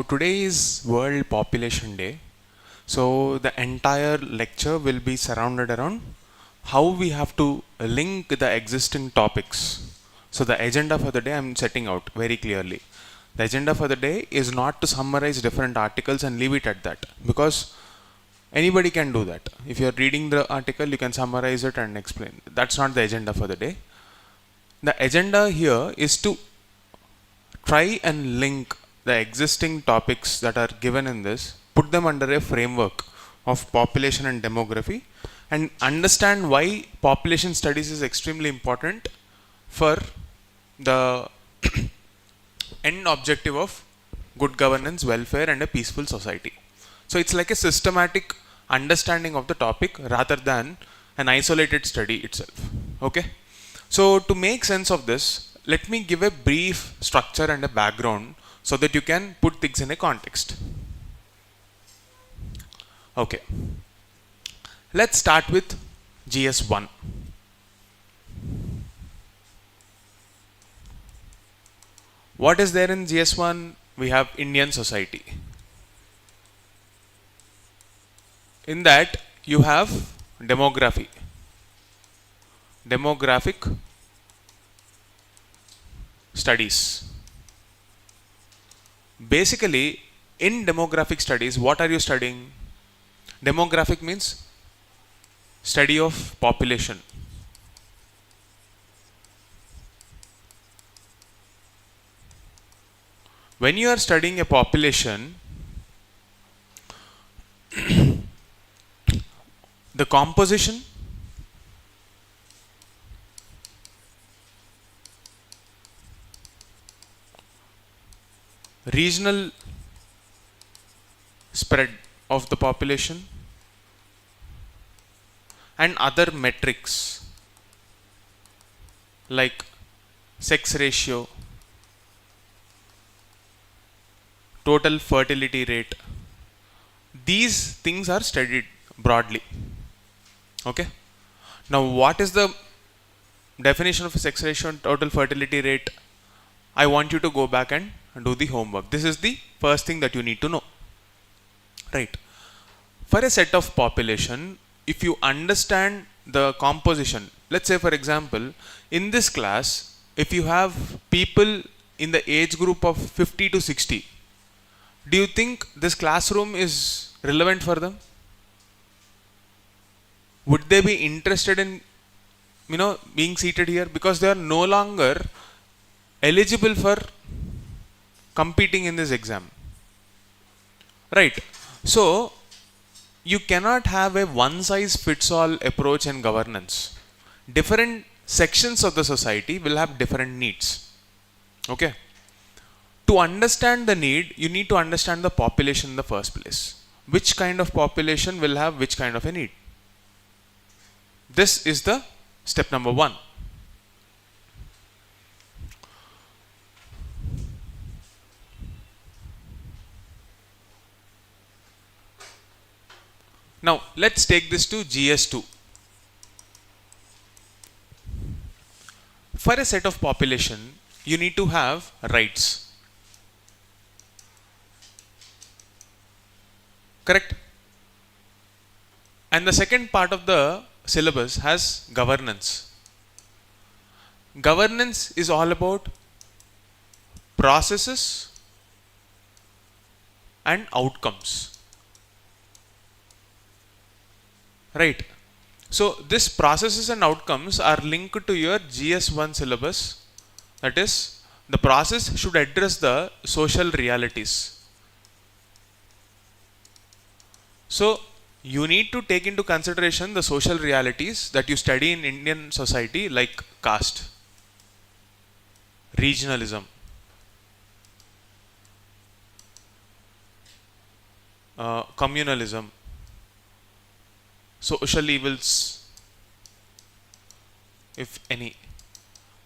today is World Population Day. So the entire lecture will be surrounded around how we have to link the existing topics. So the agenda for the day I'm setting out very clearly. The agenda for the day is not to summarize different articles and leave it at that, because anybody can do that. If you're reading the article, you can summarize it and explain. That's not the agenda for the day. The agenda here is to try and link the existing topics that are given in this, put them under a framework of population and demography, and understand why population studies is extremely important for the end objective of good governance, welfare, and a peaceful society. So it's like a systematic understanding of the topic rather than an isolated study itself. Okay? So to make sense of this, let me give a brief structure and a background so that you can put things in a context. Okay. Let's start with GS1. What is there in GS1? We have Indian society. In that you have demography. Demographic studies. Basically, in demographic studies, what are you studying? Demographic means study of population. When you are studying a population, the composition, regional spread of the population, and other metrics like sex ratio, total fertility rate, these things are studied broadly. Okay. Now, what is the definition of a sex ratio and total fertility rate? I want you to go back and do the homework. This is the first thing that you need to know. Right. For a set of population, if you understand the composition, let's say for example, in this class, if you have people in the age group of 50 to 60, do you think this classroom is relevant for them? Would they be interested in being seated here? Because they are no longer eligible for competing in this exam. Right. So you cannot have a one size fits all approach in governance. Different sections of the society will have different needs. Okay. To understand the need, you need to understand the population in the first place. Which kind of population will have which kind of a need? This is the step number 1. Now, let's take this to GS2. For a set of population, you need to have rights. Correct? And the second part of the syllabus has governance. Governance is all about processes and outcomes. Right. So this processes and outcomes are linked to your GS1 syllabus. That is, the process should address the social realities. So you need to take into consideration the social realities that you study in Indian society, like caste, regionalism, communalism, social evils, if any.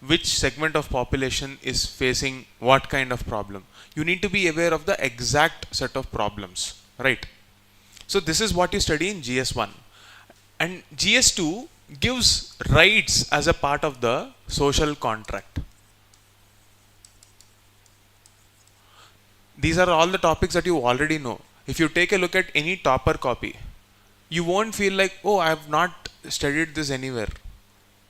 Which segment of population is facing what kind of problem? You need to be aware of the exact set of problems, right? So this is what you study in GS1. And GS2 gives rights as a part of the social contract. these are all the topics that you already know. If you take a look at any topper copy, you won't feel like, oh, I have not studied this anywhere.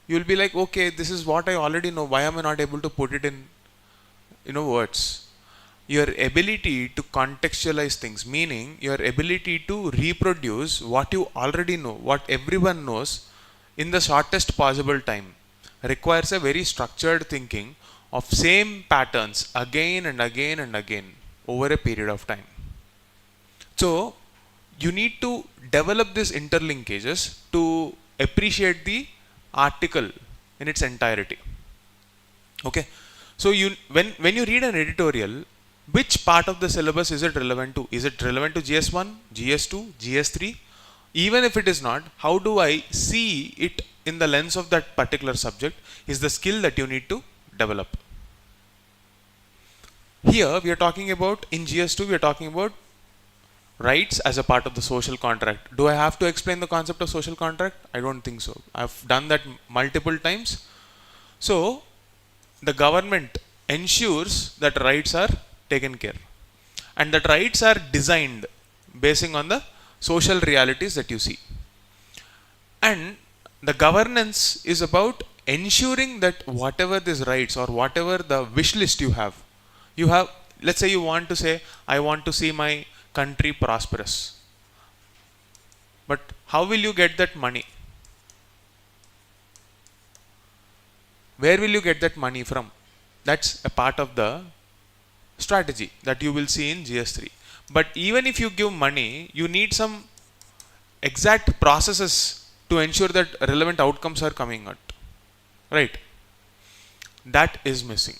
You'll be like, okay, this is what I already know. Why am I not able to put it in, words? Your ability to contextualize things, meaning your ability to reproduce what you already know, what everyone knows, in the shortest possible time, requires a very structured thinking of same patterns again and again and again over a period of time. So you need to develop these interlinkages to appreciate the article in its entirety. Okay, so when you read an editorial, which part of the syllabus is it relevant to? Is it relevant to GS1, GS2, GS3? Even if it is not, how do I see it in the lens of that particular subject is the skill that you need to develop. Here we are talking about, in GS2 we are talking about rights as a part of the social contract. Do I have to explain the concept of social contract? I don't think so. I've done that multiple times. So the government ensures that rights are taken care, and that rights are designed basing on the social realities that you see. And the governance is about ensuring that whatever these rights or whatever the wish list you have, let's say you want to say, I want to see my country prosperous. But how will you get that money? Where will you get that money from? That's a part of the strategy that you will see in GS3. But even if you give money, you need some exact processes to ensure that relevant outcomes are coming out. Right? That is missing.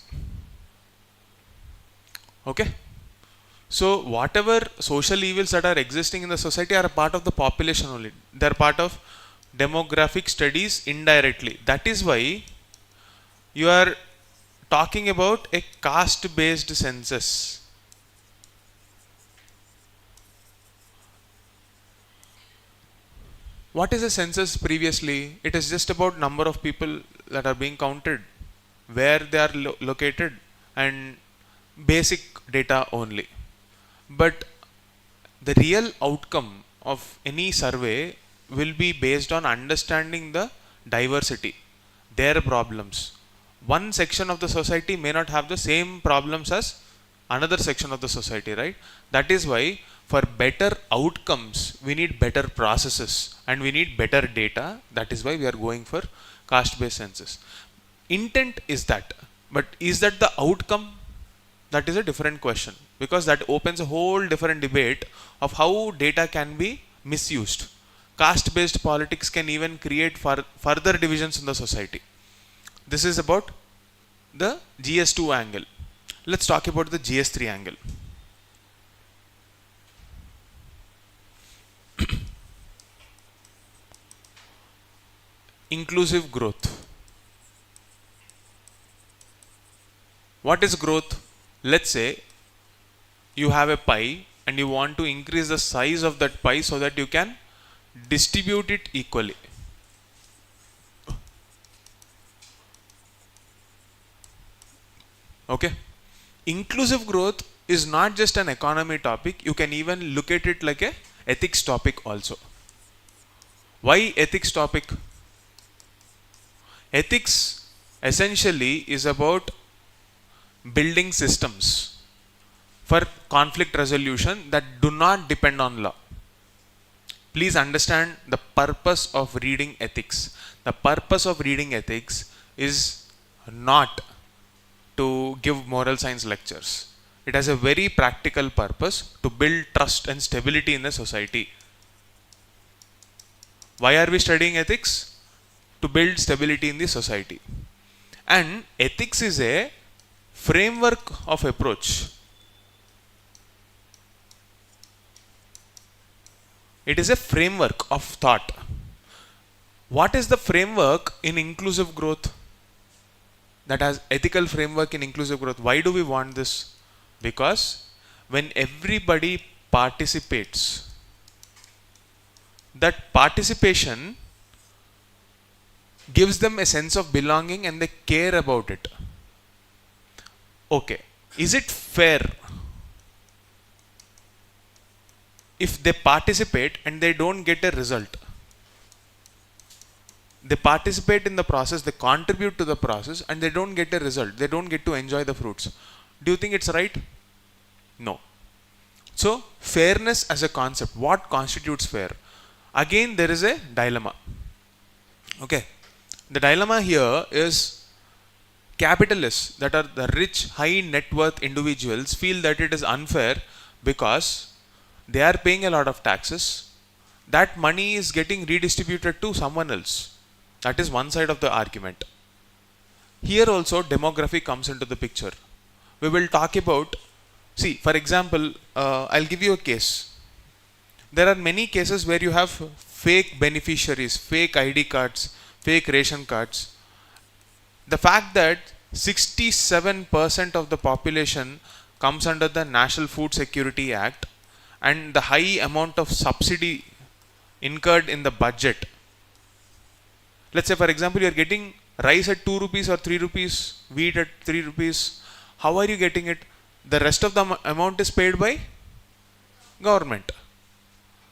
Okay? So whatever social evils that are existing in the society are a part of the population only. They are part of demographic studies indirectly. That is why you are talking about a caste-based census. What is a census previously? It is just about number of people that are being counted, where they are located, and basic data only. But the real outcome of any survey will be based on understanding the diversity, their problems. One section of the society may not have the same problems as another section of the society, right? That is why for better outcomes, we need better processes and we need better data. That is why we are going for caste-based census. Intent is that, but is that the outcome? That is a different question, because that opens a whole different debate of how data can be misused. Caste-based politics can even create further divisions in the society. This is about the GS2 angle. Let's talk about the GS3 angle. Inclusive growth. What is growth? Let's say you have a pie and you want to increase the size of that pie so that you can distribute it equally. Okay. Inclusive growth is not just an economy topic. You can even look at it like a ethics topic also. Why ethics topic? Ethics essentially is about building systems for conflict resolution that do not depend on law. Please understand the purpose of reading ethics. The purpose of reading ethics is not to give moral science lectures. It has a very practical purpose to build trust and stability in the society. Why are we studying ethics? To build stability in the society. And ethics is a framework of approach. It is a framework of thought. What is the framework in inclusive growth? That has ethical framework in inclusive growth. Why do we want this? Because when everybody participates, that participation gives them a sense of belonging and they care about it. Okay, is it fair if they participate and they don't get a result. They participate in the process, they contribute to the process, and they don't get a result. They don't get to enjoy the fruits. Do you think it's right? No. So, fairness as a concept, what constitutes fair? Again, there is a dilemma. Okay. The dilemma here is capitalists, that are the rich, high net worth individuals, feel that it is unfair because they are paying a lot of taxes. That money is getting redistributed to someone else. That is one side of the argument. Here also demography comes into the picture. We will talk about, see, for example, I'll give you a case. There are many cases where you have fake beneficiaries, fake ID cards, fake ration cards. The fact that 67% of the population comes under the National Food Security Act, and the high amount of subsidy incurred in the budget. Let's say, for example, you are getting rice at 2 rupees or 3 rupees, wheat at 3 rupees. How are you getting it? The rest of the amount is paid by government.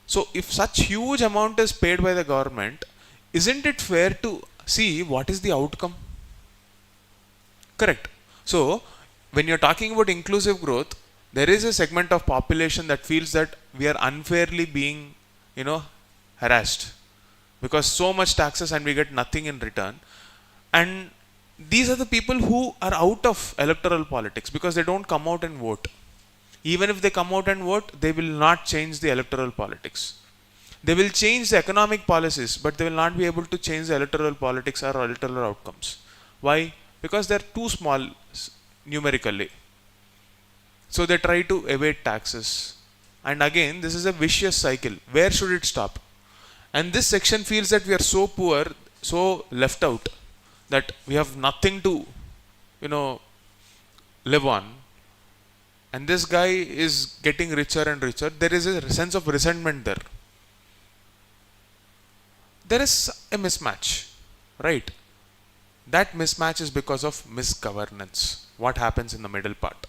So, if such huge amount is paid by the government, isn't it fair to see what is the outcome? Correct. So, when you are talking about inclusive growth, there is a segment of population that feels that we are unfairly being, harassed, because so much taxes and we get nothing in return. And these are the people who are out of electoral politics because they don't come out and vote. Even if they come out and vote, they will not change the electoral politics. They will change the economic policies, but they will not be able to change the electoral politics or electoral outcomes. Why? Because they are too small numerically. So they try to evade taxes. And again, this is a vicious cycle. Where should it stop? And this section feels that we are so poor, so left out, that we have nothing to, live on. And this guy is getting richer and richer. There is a sense of resentment there. There is a mismatch, right? That mismatch is because of misgovernance. What happens in the middle part?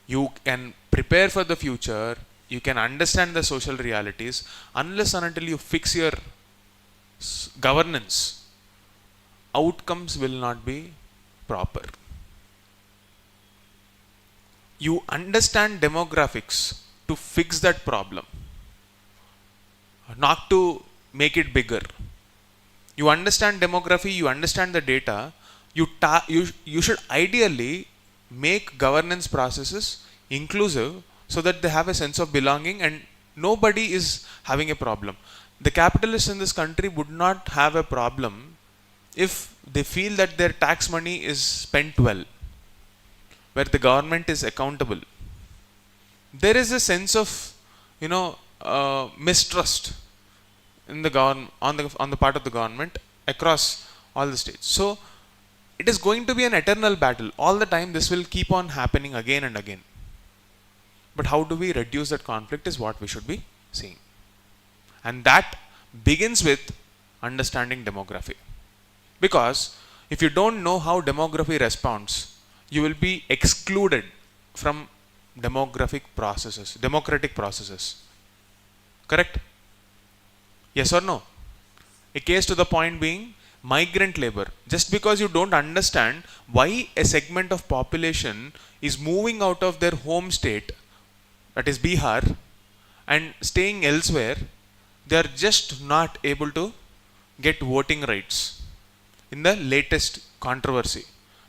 You can prepare for the future, you can understand the social realities, unless and until you fix your governance, outcomes will not be proper. You understand demographics to fix that problem, not to make it bigger. You understand demography, you understand the data, you should ideally make governance processes inclusive so that they have a sense of belonging and nobody is having a problem. The capitalists in this country would not have a problem if they feel that their tax money is spent well, where the government is accountable. There is a sense of, mistrust in the on the part of the government across all the states. So it is going to be an eternal battle. All the time this will keep on happening again and again. But how do we reduce that conflict is what we should be seeing. And that begins with understanding demography. Because if you don't know how demography responds, you will be excluded from democratic processes. Correct? Yes or no? A case to the point being migrant labor. Just because you don't understand why a segment of population is moving out of their home state, that is Bihar, and staying elsewhere, they are just not able to get voting rights in the latest controversy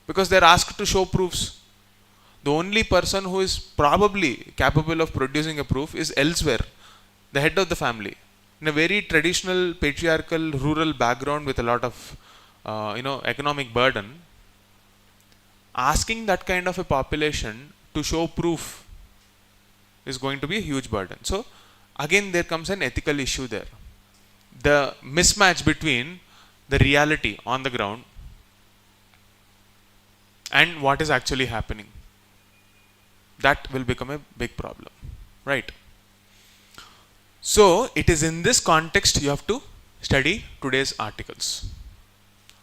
because they are asked to show proofs. The only person who is probably capable of producing a proof is elsewhere, the head of the family, in a very traditional, patriarchal, rural background with a lot of, economic burden. Asking that kind of a population to show proof is going to be a huge burden. So, again, there comes an ethical issue there. The mismatch between the reality on the ground and what is actually happening, that will become a big problem, right? So, it is in this context you have to study today's articles.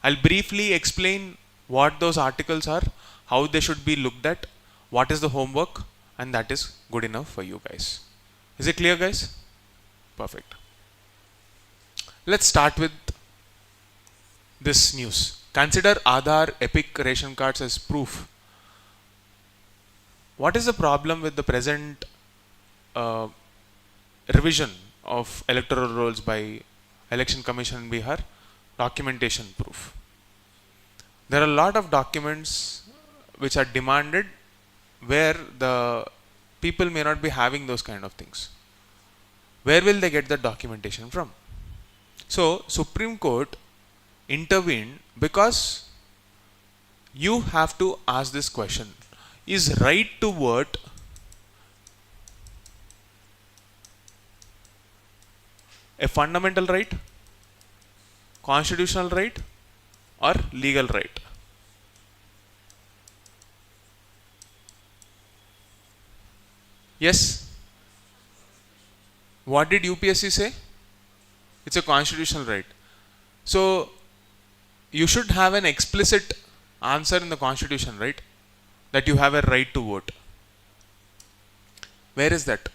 I'll briefly explain what those articles are, how they should be looked at, what is the homework, and that is good enough for you guys. Is it clear, guys? Perfect. Let's start with this news. Consider Aadhaar Epic ration cards as proof. What is the problem with the present uh, revision of electoral rolls by Election Commission in Bihar? Documentation proof. There are a lot of documents which are demanded where the people may not be having those kind of things. Where will they get the documentation from? So Supreme Court intervened because you have to ask this question: is right to vote a fundamental right, constitutional right, or legal right? Yes? What did UPSC say? It's a constitutional right. So you should have an explicit answer in the constitution, right? That you have a right to vote. Where is that?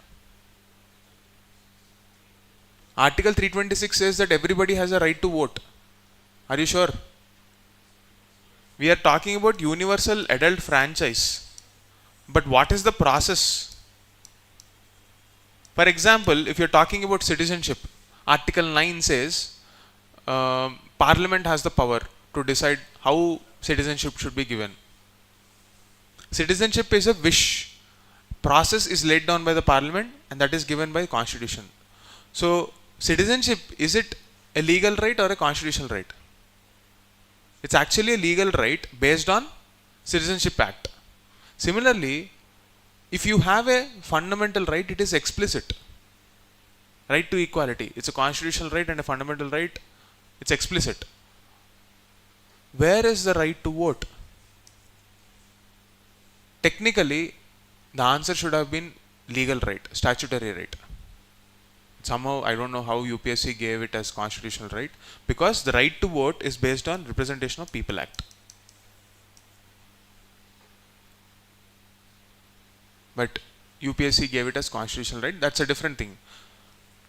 Article 326 says that everybody has a right to vote. Are you sure? We are talking about universal adult franchise. But what is the process? For example, if you're talking about citizenship, Article 9 says Parliament has the power to decide how citizenship should be given. Citizenship is a wish. Process is laid down by the Parliament and that is given by Constitution. So, citizenship, is it a legal right or a constitutional right? It's actually a legal right based on Citizenship Act. Similarly, if you have a fundamental right, it is explicit. Right to equality. It's a constitutional right and a fundamental right. It's explicit. Where is the right to vote? Technically, the answer should have been legal right, statutory right. Somehow, I don't know how UPSC gave it as constitutional right, because the right to vote is based on Representation of People Act. But UPSC gave it as constitutional right. That's a different thing.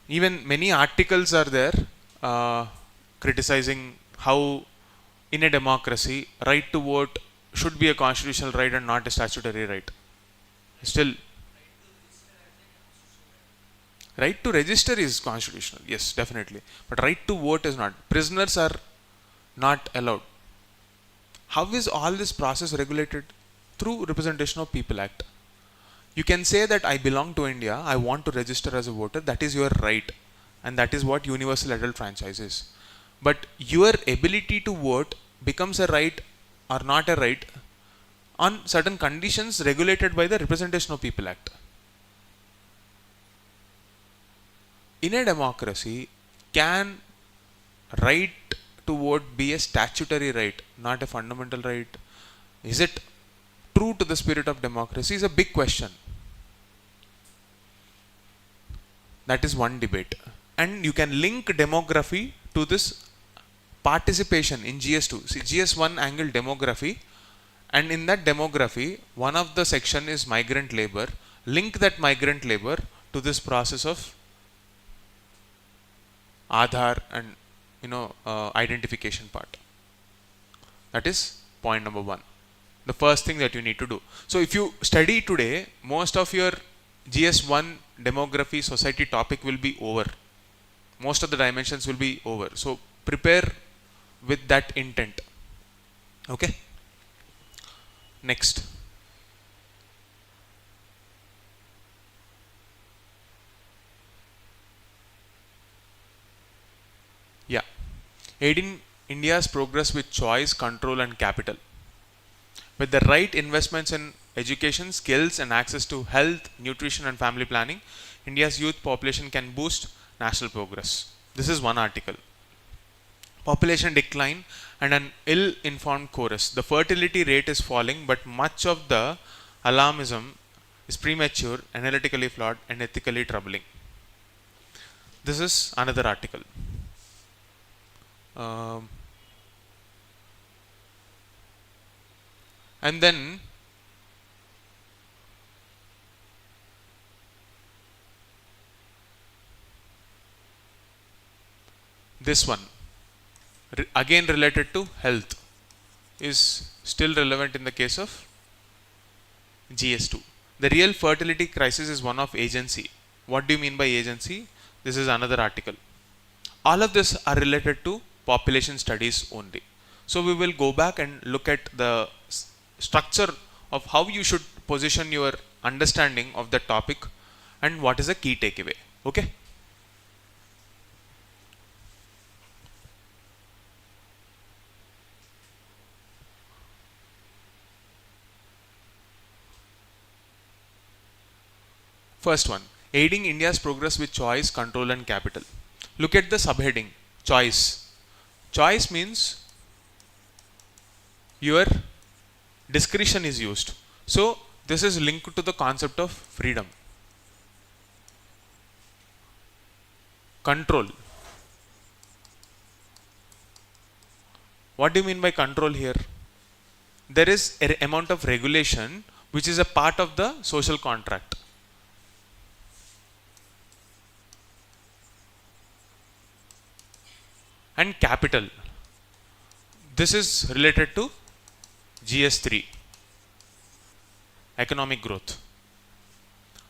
Even many articles are there criticizing how in a democracy right to vote should be a constitutional right and not a statutory right. Still, right to register is constitutional, yes, definitely. But right to vote is not. Prisoners are not allowed. How is all this process regulated? Through Representation of People Act. You can say that I belong to India, I want to register as a voter, that is your right. And that is what universal adult franchise is. But your ability to vote becomes a right or not a right on certain conditions regulated by the Representation of People Act. In a democracy, can right to vote be a statutory right, not a fundamental right? Is it true to the spirit of democracy? Is a big question. That is one debate. And you can link demography to this participation in GS2. See, GS1 angle demography, and in that demography, one of the section is migrant labor. Link that migrant labor to this process of Aadhaar and identification part. That is point number one. The first thing that you need to do. So if you study today, most of your GS1 demography society topic will be over. Most of the dimensions will be over. So prepare with that intent. Okay. Next. Yeah. Aiding India's progress with choice, control and capital. With the right investments in education, skills and access to health, nutrition and family planning, India's youth population can boost national progress. This is one article. Population decline and an ill-informed chorus. The fertility rate is falling, but much of the alarmism is premature, analytically flawed and ethically troubling. This is another article. And then this one, again related to health, is still relevant in the case of GS2. The real fertility crisis is one of agency. What do you mean by agency? This is another article. All of this are related to population studies only. So we will go back and look at the structure of how you should position your understanding of the topic and what is the key takeaway. Okay? First one, aiding India's progress with choice, control and capital. Look at the subheading, choice. Choice means your discretion is used. So this is linked to the concept of freedom. Control. What do you mean by control here? There is an amount of regulation which is a part of the social contract. And capital. This is related to GS3, economic growth.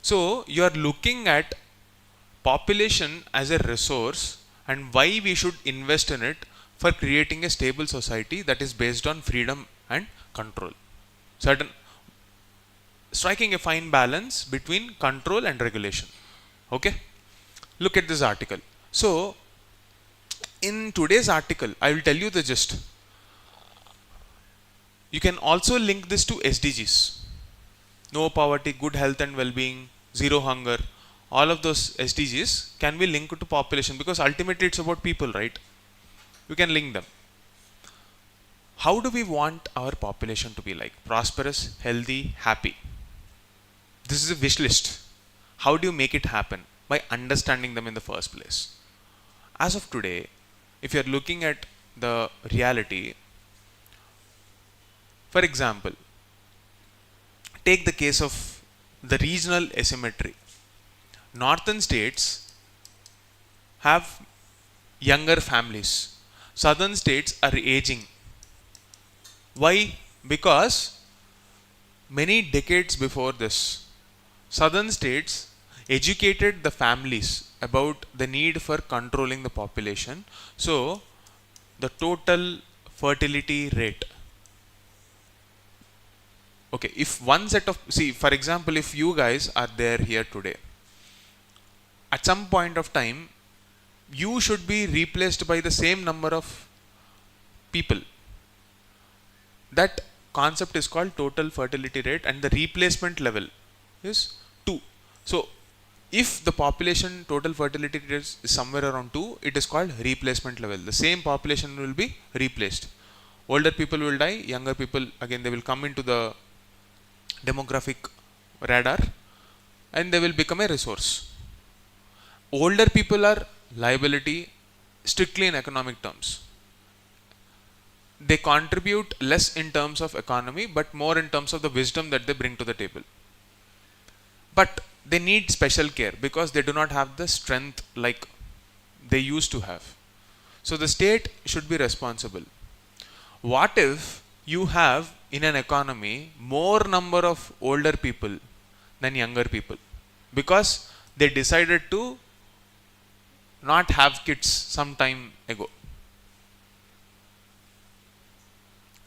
So you are looking at population as a resource and why we should invest in it for creating a stable society that is based on freedom and control. Striking a fine balance between control and regulation. Okay? Look at this article. So in today's article, I will tell you the gist. You can also link this to SDGs. No poverty, good health and well-being, zero hunger. All of those SDGs can be linked to population because ultimately it's about people, right? You can link them. How do we want our population to be like? Prosperous, healthy, happy. This is a wish list. How do you make it happen? By understanding them in the first place. As of today, if you are looking at the reality, for example, take the case of the regional asymmetry. Northern states have younger families. Southern states are aging. Why? Because many decades before this, southern states educated the families about the need for controlling the population. So the total fertility rate. Okay, if one set of, see, for example, if you guys are there here today, at some point of time, you should be replaced by the same number of people. That concept is called total fertility rate and the replacement level is 2. So if the population total fertility rate is somewhere around 2, it is called replacement level. The same population will be replaced. Older people will die, younger people again they will come into the demographic radar and they will become a resource. Older people are liability strictly in economic terms. They contribute less in terms of economy but more in terms of the wisdom that they bring to the table. But they need special care because they do not have the strength like they used to have. So the state should be responsible. What if you have in an economy more number of older people than younger people because they decided to not have kids some time ago?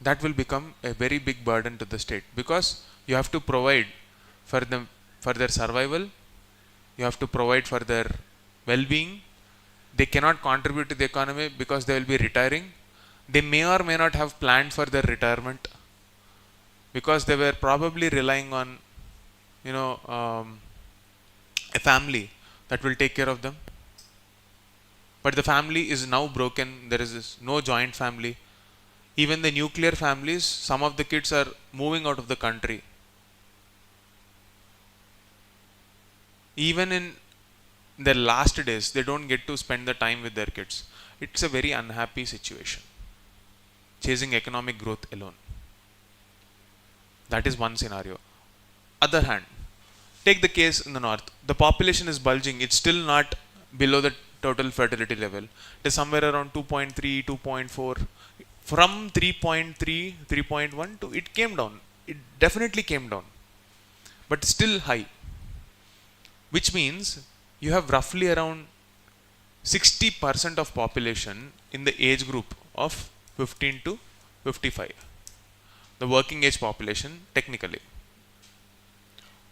That will become a very big burden to the state because you have to provide for them, for their survival, you have to provide for their well-being. They cannot contribute to the economy because they will be retiring. They may or may not have planned for their retirement because they were probably relying on, a family that will take care of them. But the family is now broken. There is no joint family. Even the nuclear families, some of the kids are moving out of the country. Even in their last days, they don't get to spend the time with their kids. It's a very unhappy situation. Chasing economic growth alone. That is one scenario. Other hand, take the case in the north. The population is bulging. It's still not below the total fertility level. It is somewhere around 2.3, 2.4. From 3.3, 3.1 to it came down. It definitely came down, but still high. Which means you have roughly around 60% of population in the age group of 15 to 55. The working age population technically.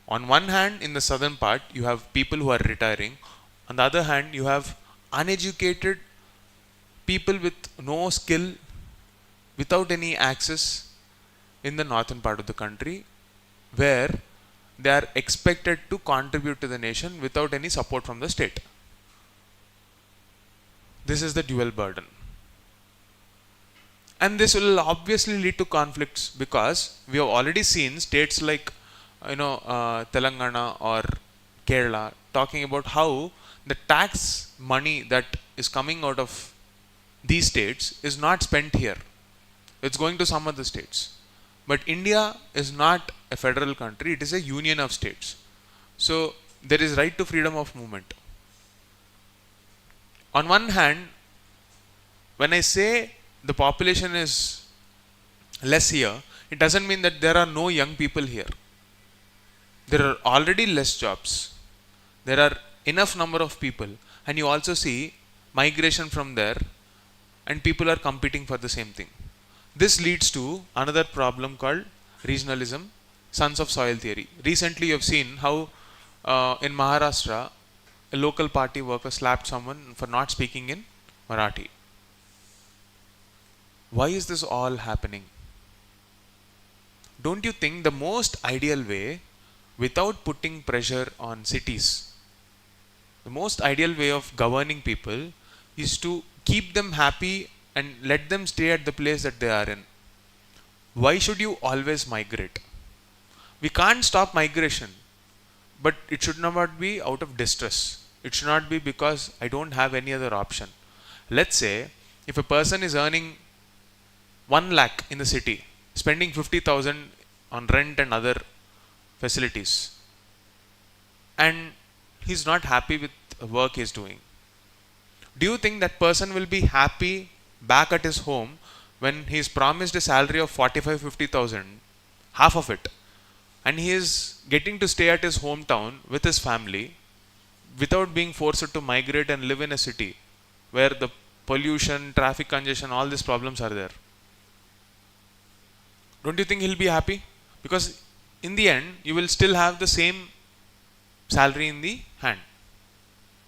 On one hand, in the southern part, you have people who are retiring. On the other hand, you have uneducated people with no skill, without any access in the northern part of the country, where they are expected to contribute to the nation without any support from the state. This is the dual burden. And this will obviously lead to conflicts, because we have already seen states like Telangana or Kerala talking about how the tax money that is coming out of these states is not spent here. It's going to some other states. But India is not a federal country, it is a union of states. So there is right to freedom of movement. On one hand, when I say the population is less here, it doesn't mean that there are no young people here. There are already less jobs. There are enough number of people, and you also see migration from there, and people are competing for the same thing. This leads to another problem called regionalism, sons of soil theory. Recently you have seen how in Maharashtra a local party worker slapped someone for not speaking in Marathi. Why is this all happening? Don't you think the most ideal way, without putting pressure on cities, the most ideal way of governing people is to keep them happy and let them stay at the place that they are in? Why should you always migrate? We can't stop migration, but it should not be out of distress. It should not be because I don't have any other option. Let's say if a person is earning 1 lakh in the city, spending 50,000 on rent and other facilities, and he's not happy with the work he's doing, do you think that person will be happy back at his home when he is promised a salary of 45-50,000, half of it, and he is getting to stay at his hometown with his family without being forced to migrate and live in a city where the pollution, traffic congestion, all these problems are there? Don't you think he'll be happy? Because in the end, you will still have the same salary in the hand.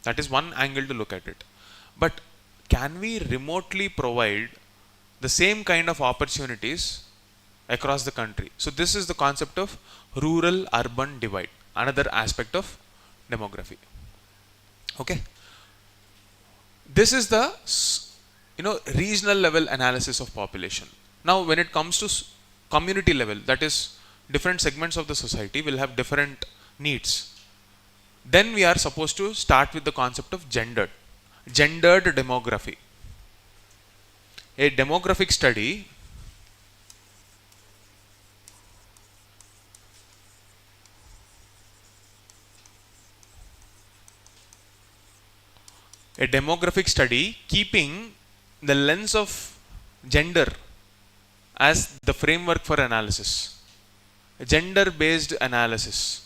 That is one angle to look at it. But can we remotely provide the same kind of opportunities across the country? So this is the concept of rural-urban divide, another aspect of demography. Okay. This is the regional level analysis of population. Now when it comes to community level, that is different segments of the society will have different needs. Then we are supposed to start with the concept of gendered demography. A demographic study keeping the lens of gender as the framework for analysis. Gender based analysis.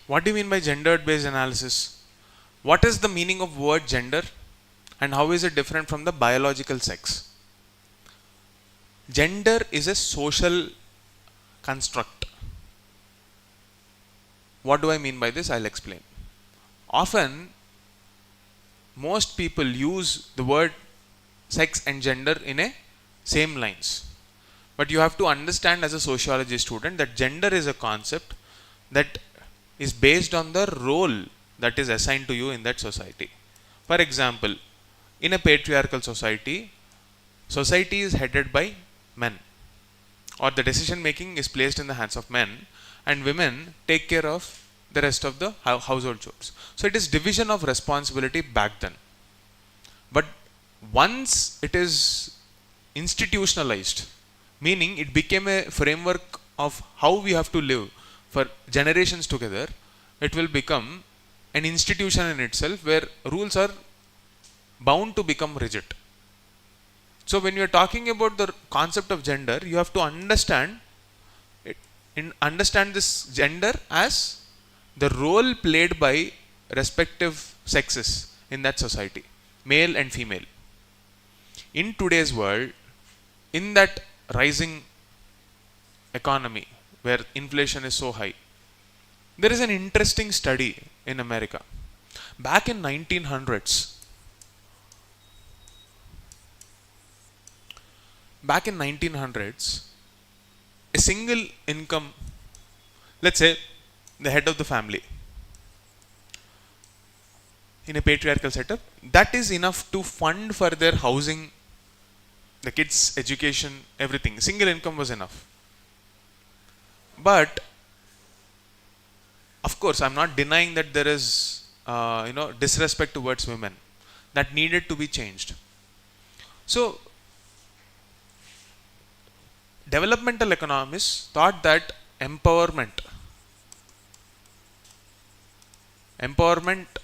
What do you mean by gendered based analysis? What is the meaning of word gender, and how is it different from the biological sex? Gender is a social construct. What do I mean by this? I'll explain. Often, most people use the word sex and gender in a same lines. But you have to understand as a sociology student that gender is a concept that is based on the role that is assigned to you in that society. For example, in a patriarchal society, society is headed by men, or the decision making is placed in the hands of men, and women take care of the rest of the household chores. So it is division of responsibility back then. But once it is institutionalized, meaning it became a framework of how we have to live for generations together, it will become an institution in itself where rules are bound to become rigid. So when you are talking about the concept of gender, you have to understand it, understand this gender as the role played by respective sexes in that society, male and female. In today's world, in that rising economy where inflation is so high, there is an interesting study in America. Back in 1900s, a single income, let's say the head of the family in a patriarchal setup, that is enough to fund for their housing, the kids' education, everything. Single income was enough. But of course, I'm not denying that there is disrespect towards women that needed to be changed. So developmental economists thought that empowerment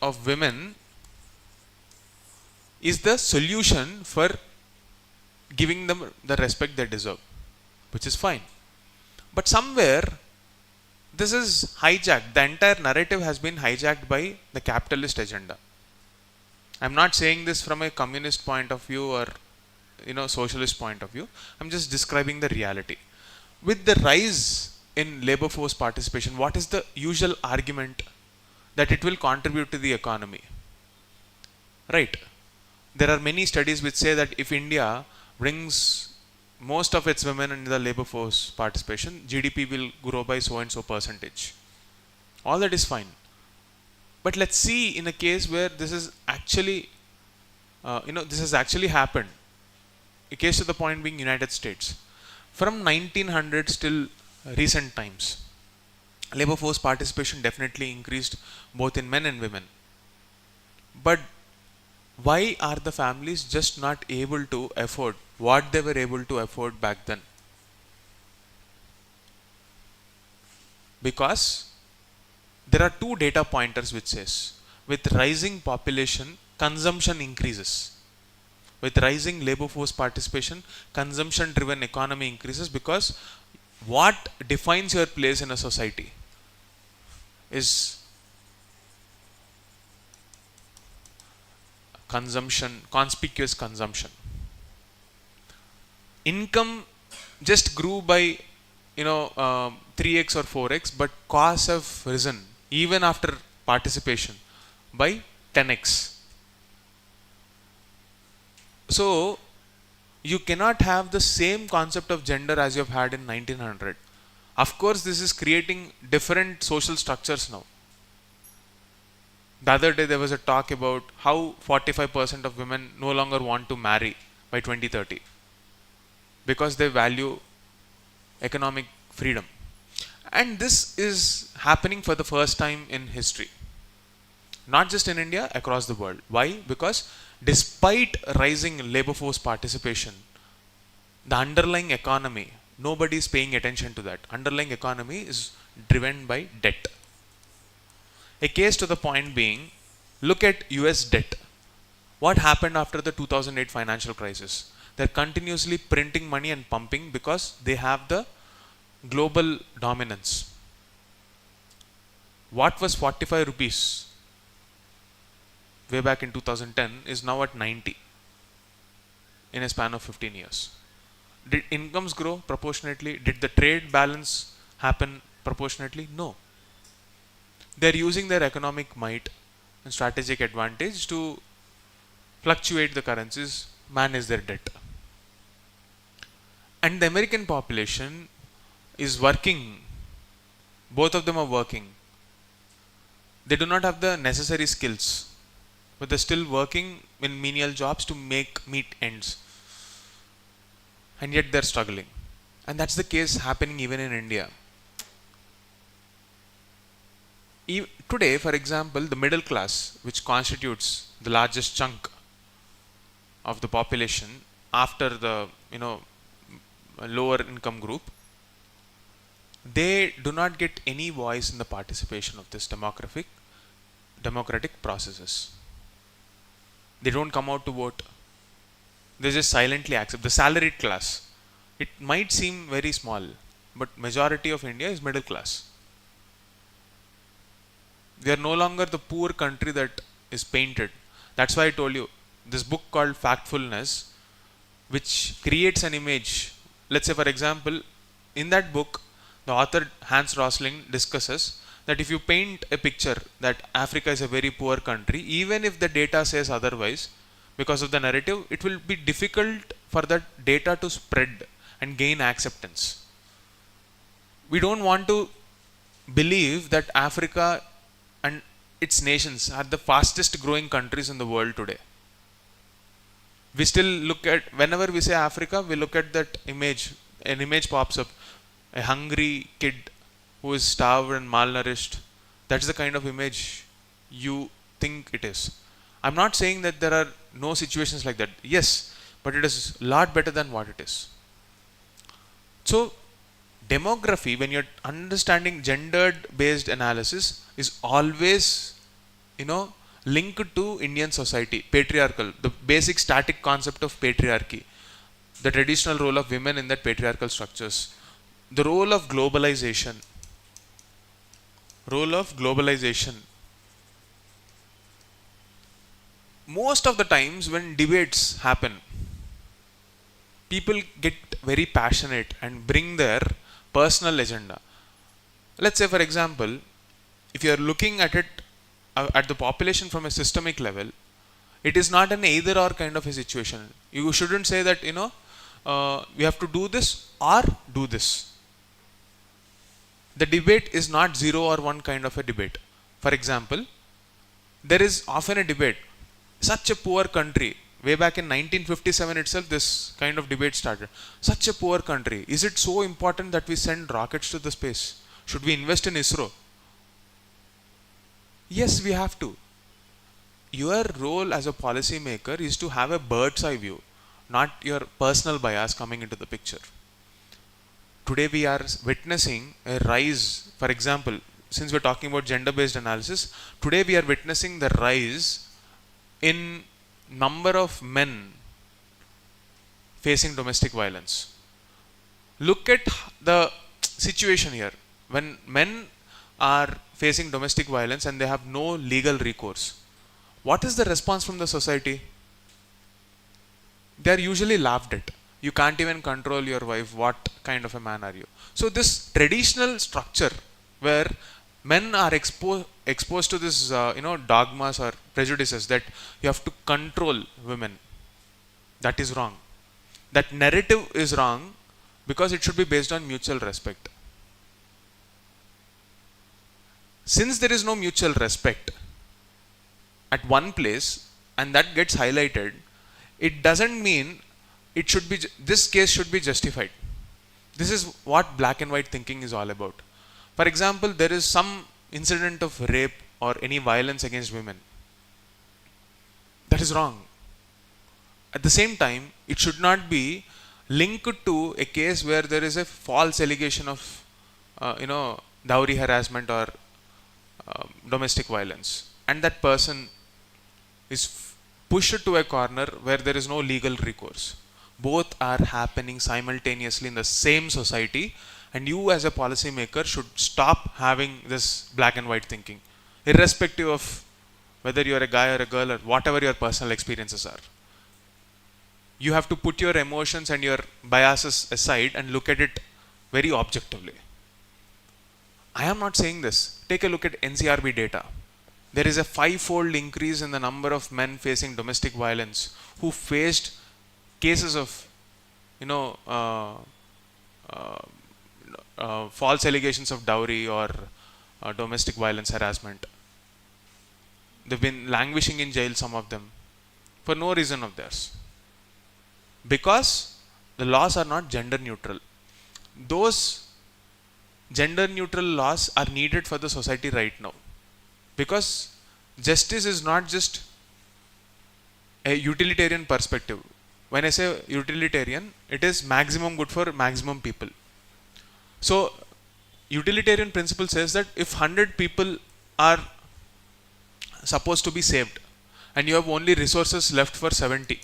of women is the solution for giving them the respect they deserve, which is fine. But somewhere this is hijacked. The entire narrative has been hijacked by the capitalist agenda. I'm not saying this from a communist point of view or socialist point of view. I'm just describing the reality. With the rise in labor force participation, what is the usual argument? That it will contribute to the economy. Right. There are many studies which say that if India brings most of its women into the labor force participation, GDP will grow by so and so percentage. All that is fine. But let's see in a case where this is actually, this has actually happened. A case to the point being United States. From 1900s till recent times, labor force participation definitely increased both in men and women. But why are the families just not able to afford what they were able to afford back then? Because there are two data pointers which says with rising population, consumption increases. With rising labor force participation, consumption driven economy increases, because what defines your place in a society is consumption, conspicuous consumption. Income just grew by 3x or 4x, but costs have risen even after participation by 10x. So you cannot have the same concept of gender as you have had in 1900. Of course, this is creating different social structures now. The other day there was a talk about how 45% of women no longer want to marry by 2030 because they value economic freedom. And this is happening for the first time in history. Not just in India, across the world. Why? Because despite rising labor force participation, the underlying economy, nobody is paying attention to that. Underlying economy is driven by debt. A case to the point being, look at US debt. What happened after the 2008 financial crisis? They're continuously printing money and pumping because they have the global dominance. What was 45 rupees way back in 2010 is now at 90 in a span of 15 years. Did incomes grow proportionately? Did the trade balance happen proportionately? No. They're using their economic might and strategic advantage to fluctuate the currencies, manage their debt. And the American population is working. Both of them are working. They do not have the necessary skills, but they're still working in menial jobs to meet ends. And yet they're struggling. And that's the case happening even in India. Today, for example, the middle class, which constitutes the largest chunk of the population after the lower income group, they do not get any voice in the participation of this democratic processes. They don't come out to vote. They just silently accept. The salaried class, it might seem very small, but majority of India is middle class. We are no longer the poor country that is painted. That's why I told you this book called Factfulness, which creates an image. Let's say, for example, in that book, the author Hans Rosling discusses that if you paint a picture that Africa is a very poor country, even if the data says otherwise, because of the narrative, it will be difficult for that data to spread and gain acceptance. We don't want to believe that Africa and its nations are the fastest growing countries in the world today. We still look at, whenever we say Africa, we look at that image. An image pops up, a hungry kid who is starved and malnourished. That's the kind of image you think it is. I'm not saying that there are no situations like that. Yes, but it is a lot better than what it is. So, demography, when you're understanding gendered based analysis, is always, linked to Indian society, patriarchal, the basic static concept of patriarchy, the traditional role of women in that patriarchal structures, the role of globalization. Most of the times when debates happen, people get very passionate and bring their personal agenda. Let's say, for example, if you are looking at it at the population from a systemic level, it is not an either or kind of a situation. You shouldn't say that we have to do this or do this. The debate is not 0 or 1 kind of a debate. For example, there is often a debate. Such a poor country. Way back in 1957 itself, this kind of debate started. Such a poor country. Is it so important that we send rockets to the space? Should we invest in ISRO? Yes, we have to. Your role as a policy maker is to have a bird's eye view, not your personal bias coming into the picture. Today we are witnessing a rise. For example, since we're talking about gender-based analysis, today we are witnessing the rise in number of men facing domestic violence. Look at the situation here. When men are facing domestic violence and they have no legal recourse, what is the response from the society? They are usually laughed at. You can't even control your wife. What kind of a man are you? So this traditional structure where men are exposed to this dogmas or prejudices that you have to control women, that is wrong. That narrative is wrong because it should be based on mutual respect. Since there is no mutual respect at one place and that gets highlighted, it doesn't mean it should be, this case should be justified. This is what black and white thinking is all about. For example, there is some incident of rape or any violence against women. That is wrong. At the same time, it should not be linked to a case where there is a false allegation of dowry harassment or domestic violence, and that person is pushed to a corner where there is no legal recourse. Both are happening simultaneously in the same society, and you as a policy maker should stop having this black and white thinking, irrespective of whether you are a guy or a girl or whatever your personal experiences are. You have to put your emotions and your biases aside and look at it very objectively. I am not saying this. Take a look at NCRB data. There is a 5-fold increase in the number of men facing domestic violence who faced cases of false allegations of dowry or domestic violence harassment. They've been languishing in jail, some of them, for no reason of theirs, because the laws are not gender neutral. Those gender neutral laws are needed for the society right now, because justice is not just a utilitarian perspective. When I say utilitarian, it is maximum good for maximum people. So utilitarian principle says that if 100 people are supposed to be saved and you have only resources left for 70,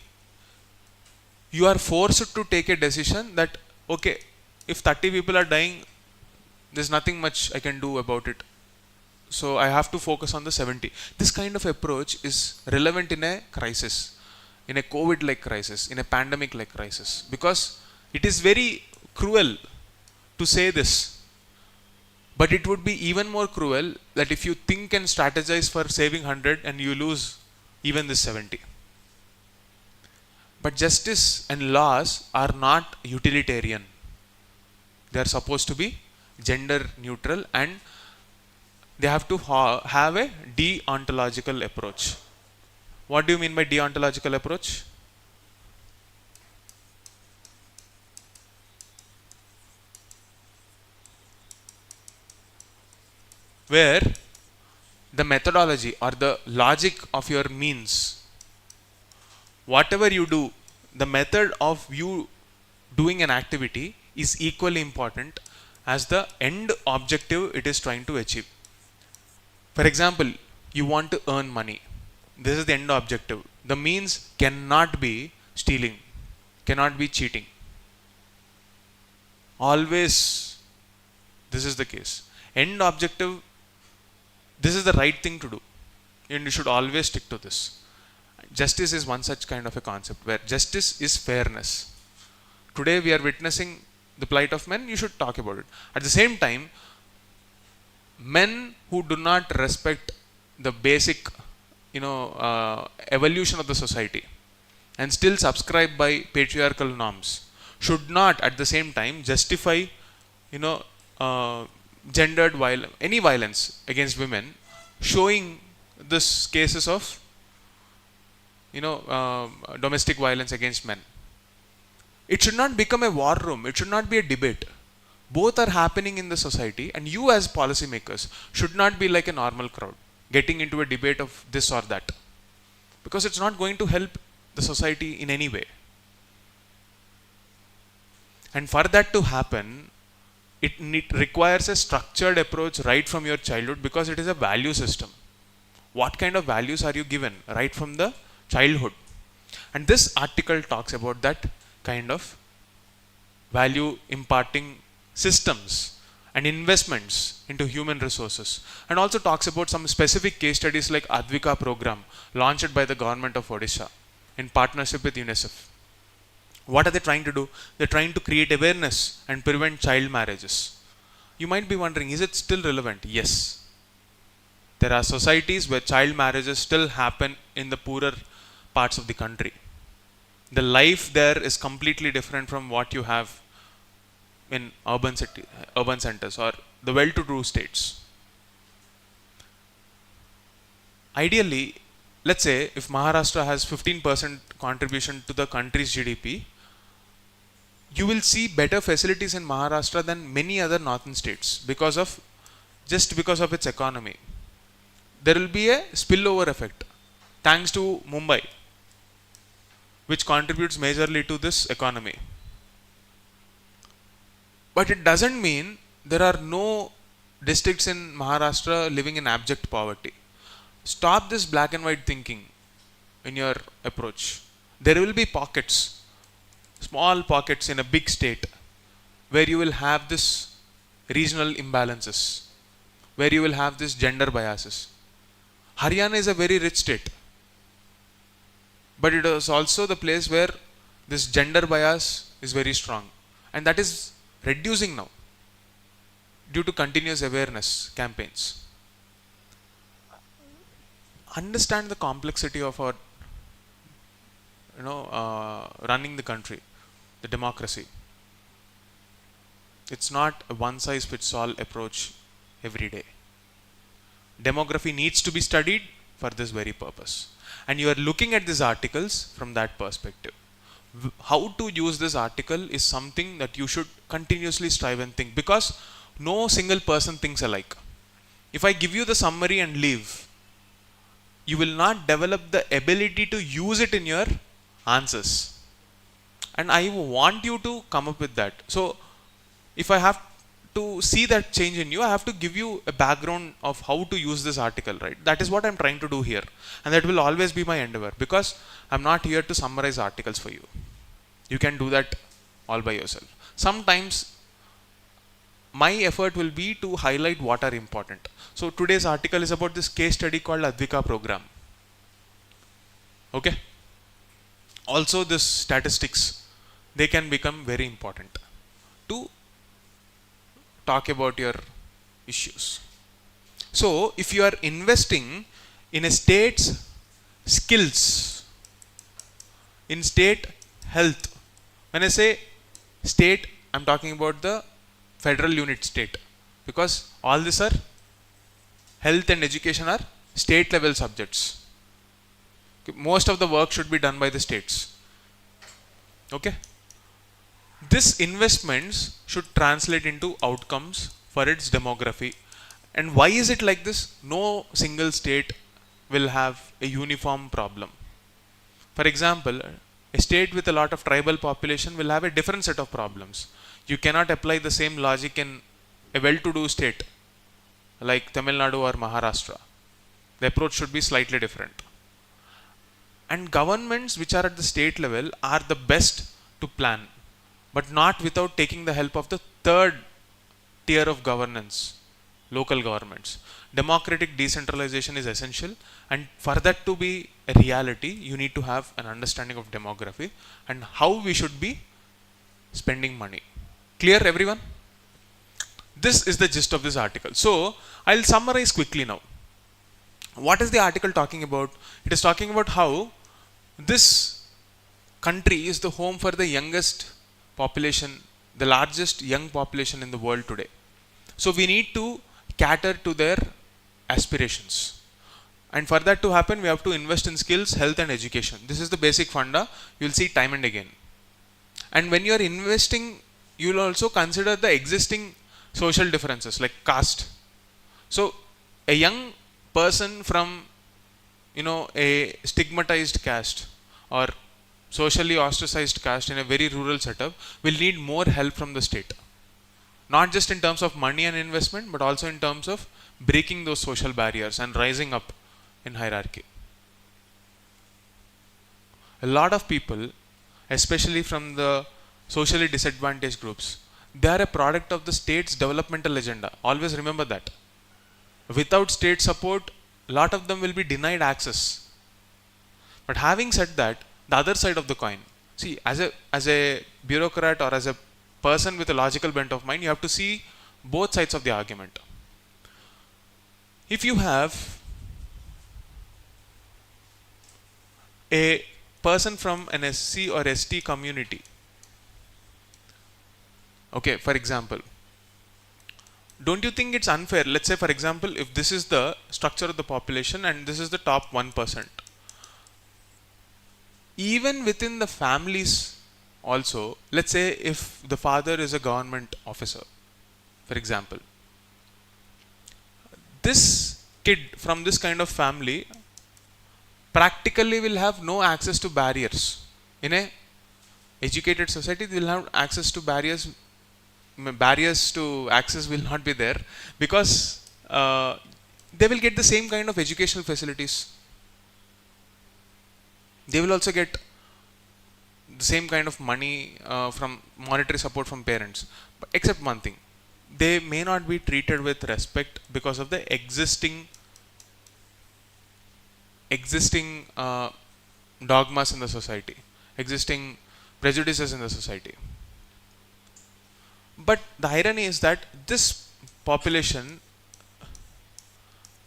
you are forced to take a decision that okay, if 30 people are dying, there's nothing much I can do about it, so I have to focus on the 70. This kind of approach is relevant in a crisis, in a COVID like crisis, in a pandemic like crisis, because it is very cruel to say this, but it would be even more cruel that if you think and strategize for saving 100 and you lose even this 70. But justice and laws are not utilitarian. They are supposed to be gender neutral, and they have to have a deontological approach. What do you mean by deontological approach? Where the methodology or the logic of your means, whatever you do, the method of you doing an activity is equally important as the end objective it is trying to achieve. For example, you want to earn money. This is the end objective. The means cannot be stealing, cannot be cheating. Always this is the case. End objective, this is the right thing to do, and you should always stick to this. Justice is one such kind of a concept where justice is fairness. Today we are witnessing the plight of men, you should talk about it. At the same time, men who do not respect the basic evolution of the society and still subscribe by patriarchal norms should not at the same time justify gendered violence, any violence against women, showing this cases of domestic violence against men. It should not become a war room. It should not be a debate. Both are happening in the society, and you as policymakers should not be like a normal crowd getting into a debate of this or that, because it's not going to help the society in any way. And for that to happen, it requires a structured approach right from your childhood, because it is a value system. What kind of values are you given right from the childhood? And this article talks about that kind of value imparting systems and investments into human resources, and also talks about some specific case studies like Advika program launched by the government of Odisha in partnership with UNICEF. What are they trying to do? They're trying to create awareness and prevent child marriages. You might be wondering, is it still relevant? Yes. There are societies where child marriages still happen in the poorer parts of the country. The life there is completely different from what you have in urban centers or the well-to-do states. Ideally, let's say if Maharashtra has 15% contribution to the country's GDP, you will see better facilities in Maharashtra than many other northern states because of its economy. There will be a spillover effect thanks to Mumbai, which contributes majorly to this economy. But it doesn't mean there are no districts in Maharashtra living in abject poverty. Stop this black and white thinking in your approach. There will be pockets, small pockets in a big state, where you will have this regional imbalances, where you will have this gender biases. Haryana is a very rich state, but it is also the place where this gender bias is very strong, and that is reducing now due to continuous awareness campaigns. Understand the complexity of our running the country, the democracy. It's not a one size fits all approach every day. Demography needs to be studied for this very purpose, and you are looking at these articles from that perspective. How to use this article is something that you should continuously strive and think, because no single person thinks alike. If I give you the summary and leave, you will not develop the ability to use it in your answers. And I want you to come up with that. So if I have to see that change in you, I have to give you a background of how to use this article, right? That is what I'm trying to do here, and that will always be my endeavor, because I'm not here to summarize articles for you. You can do that all by yourself. Sometimes my effort will be to highlight what are important. So today's article is about this case study called Advika program. Okay. Also this statistics, they can become very important to talk about your issues. So if you are investing in a state's skills, in state health, when I say state, I'm talking about the federal unit state, because all these are health and education are state level subjects. Most of the work should be done by the states. Okay. This investments should translate into outcomes for its demography. And why is it like this? No single state will have a uniform problem. For example, a state with a lot of tribal population will have a different set of problems. You cannot apply the same logic in a well-to-do state like Tamil Nadu or Maharashtra. The approach should be slightly different. And governments which are at the state level are the best to plan, but not without taking the help of the third tier of governance, local governments. Democratic decentralization is essential, and for that to be a reality, you need to have an understanding of demography and how we should be spending money. Clear, everyone? This is the gist of this article. So I'll summarize quickly now. What is the article talking about? It is talking about how this country is the home for the youngest population, the largest young population in the world today. So we need to cater to their aspirations. And for that to happen, we have to invest in skills, health and education. This is the basic funda. You will see time and again. And when you are investing, you will also consider the existing social differences like caste. So a young person from a stigmatized caste or socially ostracized caste in a very rural setup will need more help from the state, not just in terms of money and investment, but also in terms of breaking those social barriers and rising up in hierarchy. A lot of people, especially from the socially disadvantaged groups, they are a product of the state's developmental agenda. Always remember that. Without state support, a lot of them will be denied access. But having said that, the other side of the coin, see, as a bureaucrat or as a person with a logical bent of mind, you have to see both sides of the argument. If you have a person from an SC or ST community, okay, for example, don't you think it's unfair? Let's say, for example, if this is the structure of the population and this is the top 1%, even within the families also, let's say if the father is a government officer, for example, this kid from this kind of family practically will have no access to barriers. In a educated society, they will have access to barriers. Barriers to access will not be there, because they will get the same kind of educational facilities. They will also get the same kind of money from monetary support from parents. But except one thing, they may not be treated with respect because of the existing dogmas in the society, existing prejudices in the society. But the irony is that this population,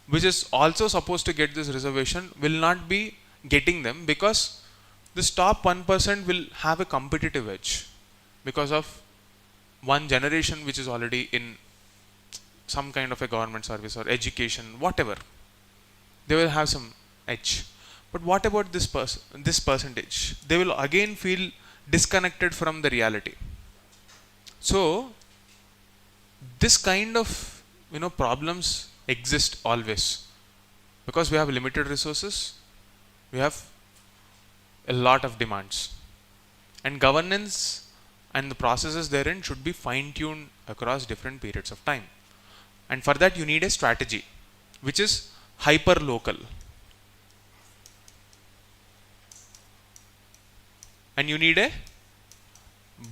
which is also supposed to get this reservation, will not be getting them, because this top 1% will have a competitive edge because of one generation which is already in some kind of a government service or education, whatever. They will have some edge. But what about this percentage? They will again feel disconnected from the reality. So this kind of problems exist always. Because we have limited resources, we have a lot of demands. And governance and the processes therein should be fine-tuned across different periods of time. And for that you need a strategy, which is hyper-local. And you need a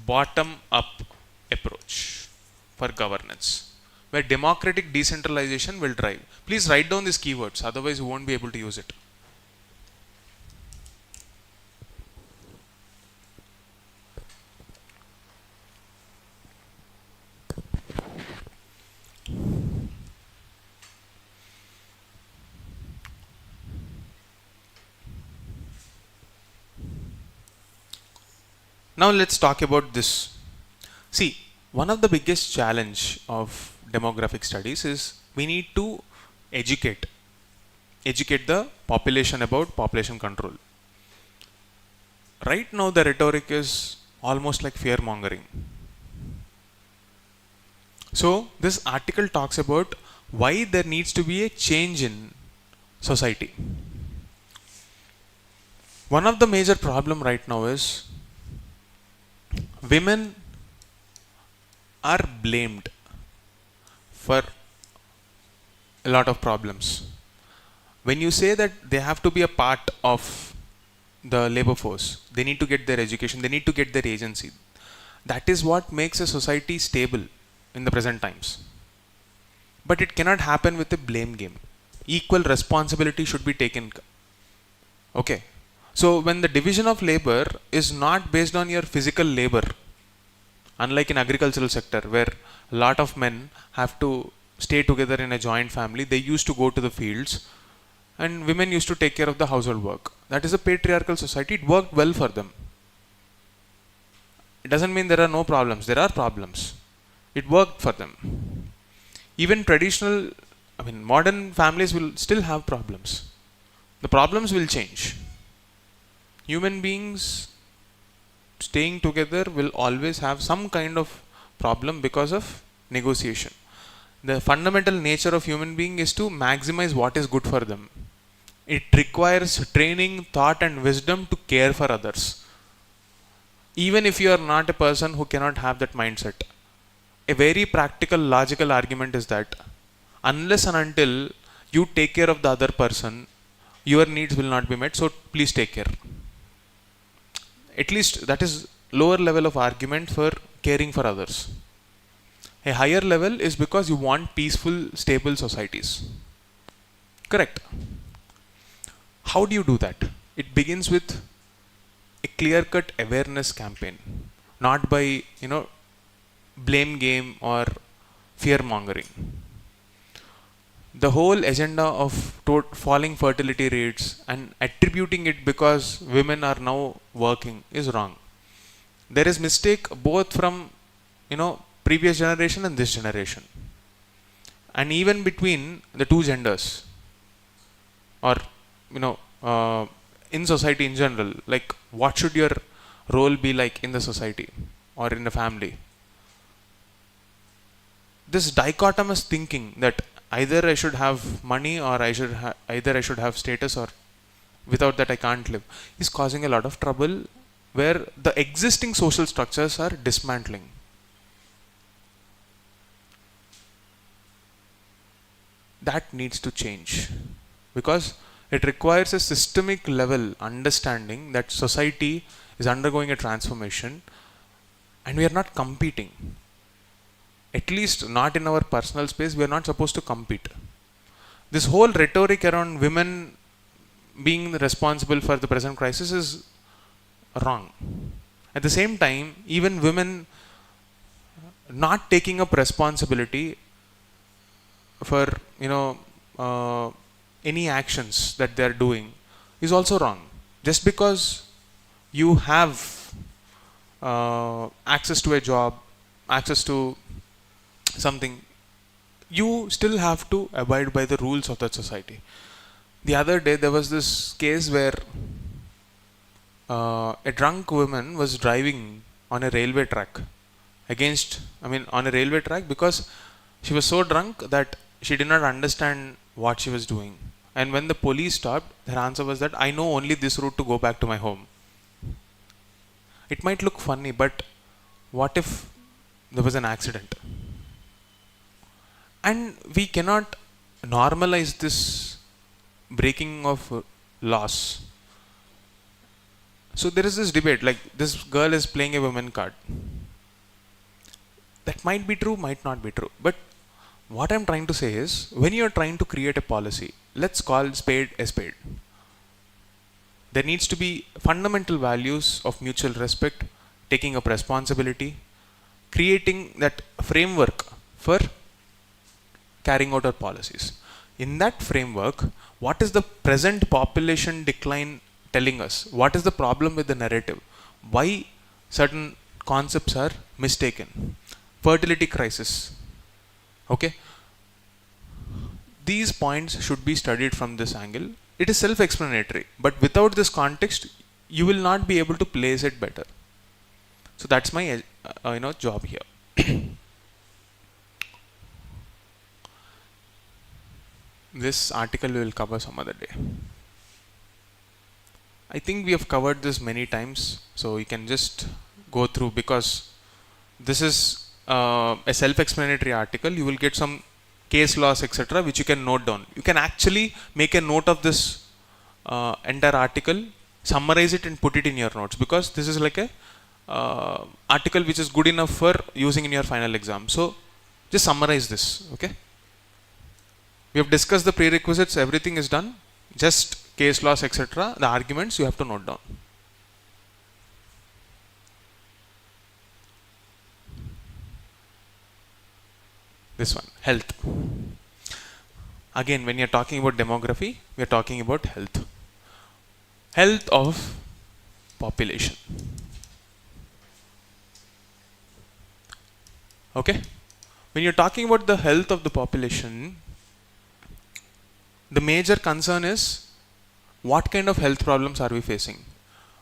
bottom-up approach for governance, where democratic decentralization will drive. Please write down these keywords, otherwise you won't be able to use it. Now let's talk about this. See, one of the biggest challenge of demographic studies is we need to educate the population about population control. Right now the rhetoric is almost like fear mongering. So this article talks about why there needs to be a change in society. One of the major problem right now is women are blamed for a lot of problems. When you say that they have to be a part of the labor force, they need to get their education, they need to get their agency. That is what makes a society stable in the present times. But it cannot happen with a blame game. Equal responsibility should be taken. Okay. So when the division of labor is not based on your physical labor, unlike in agricultural sector where a lot of men have to stay together in a joint family, they used to go to the fields and women used to take care of the household work. That is a patriarchal society. It worked well for them. It doesn't mean there are no problems. There are problems. It worked for them. Even modern families will still have problems. The problems will change. Human beings staying together will always have some kind of problem because of negotiation. The fundamental nature of human being is to maximize what is good for them. It requires training, thought and wisdom to care for others. Even if you are not a person who cannot have that mindset. A very practical, logical argument is that unless and until you take care of the other person, your needs will not be met, so please take care. At least that is lower level of argument for caring for others. A higher level is because you want peaceful, stable societies. Correct. How do you do that? It begins with a clear-cut awareness campaign, not by blame game or fear mongering. The whole agenda of falling fertility rates and attributing it because women are now working is wrong. There is mistake both from previous generation and this generation, and even between the two genders, or in society in general. Like, what should your role be like in the society or in the family? This dichotomous thinking that either I should have money or either I should have status, or without that I can't live, is causing a lot of trouble, where the existing social structures are dismantling. That needs to change, because it requires a systemic level understanding that society is undergoing a transformation and we are not competing. At least not in our personal space, we are not supposed to compete. This whole rhetoric around women being responsible for the present crisis is wrong. At the same time, even women not taking up responsibility for any actions that they are doing is also wrong. Just because you have access to a job, access to something, you still have to abide by the rules of that society. The other day there was this case where a drunk woman was driving on a railway track on a railway track because she was so drunk that she did not understand what she was doing. And when the police stopped, their answer was that I know only this route to go back to my home. It might look funny, but what if there was an accident? And we cannot normalize this breaking of laws. So there is this debate, like this girl is playing a women card. That might be true, might not be true. But what I'm trying to say is, when you're trying to create a policy, let's call spade a spade. There needs to be fundamental values of mutual respect, taking up responsibility, creating that framework for carrying out our policies. In that framework, what is the present population decline telling us? What is the problem with the narrative? Why certain concepts are mistaken? Fertility crisis. Okay? These points should be studied from this angle. It is self-explanatory, but without this context, you will not be able to place it better. So that's my job here. This article we will cover some other day. I think we have covered this many times, so you can just go through, because this is a self-explanatory article. You will get some case laws, etc., which you can note down. You can actually make a note of this entire article, summarize it and put it in your notes, because this is like a article which is good enough for using in your final exam. So just summarize this. Okay, we have discussed the prerequisites, everything is done. Just case laws, etc., the arguments you have to note down. This one, health. Again, when you're talking about demography, we are talking about health. Health of population. Okay? When you're talking about the health of the population, the major concern is what kind of health problems are we facing?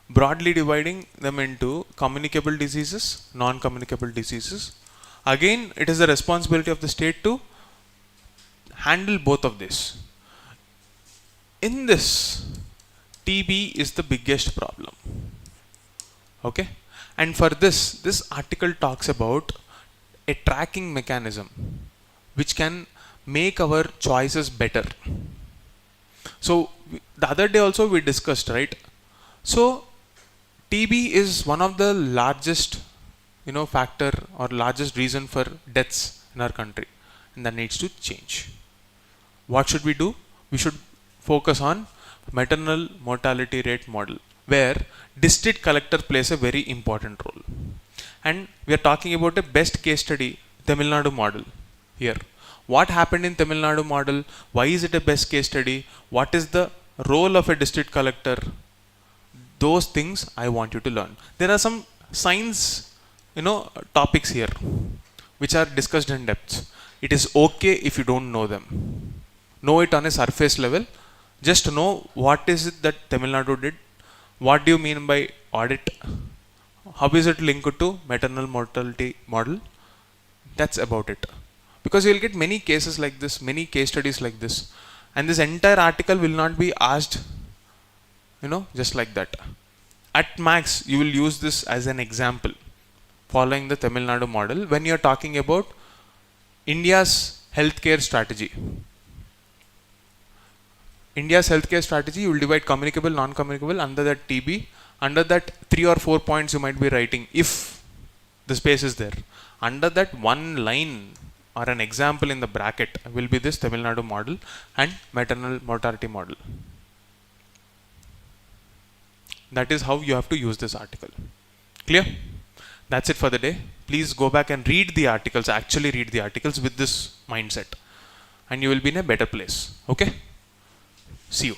Broadly dividing them into communicable diseases, non-communicable diseases. Again, it is the responsibility of the state to handle both of this. In this, TB is the biggest problem. Okay? And for this article talks about a tracking mechanism which can make our choices better. So the other day also we discussed, right? So TB is one of the largest factor or largest reason for deaths in our country, and that needs to change. What should we do? We should focus on maternal mortality rate model, where district collector plays a very important role. And we are talking about a best case study, Tamil Nadu model here. What happened in Tamil Nadu model? Why is it a best case study? What is the role of a district collector? Those things I want you to learn. There are some science topics here which are discussed in depth. It is okay if you don't know them. Know it on a surface level. Just know what is it that Tamil Nadu did. What do you mean by audit? How is it linked to maternal mortality model? That's about it. Because you will get many cases like this, many case studies like this. And this entire article will not be asked, just like that. At max, you will use this as an example, following the Tamil Nadu model, when you are talking about India's healthcare strategy. India's healthcare strategy, you will divide communicable, non-communicable, under that TB. Under that 3 or 4 points you might be writing, if the space is there. Under that one line or an example in the bracket will be this Tamil Nadu model and maternal mortality model. That is how you have to use this article. Clear? That's it for the day. Please go back and read the articles, actually read the articles with this mindset, and you will be in a better place. Okay? See you.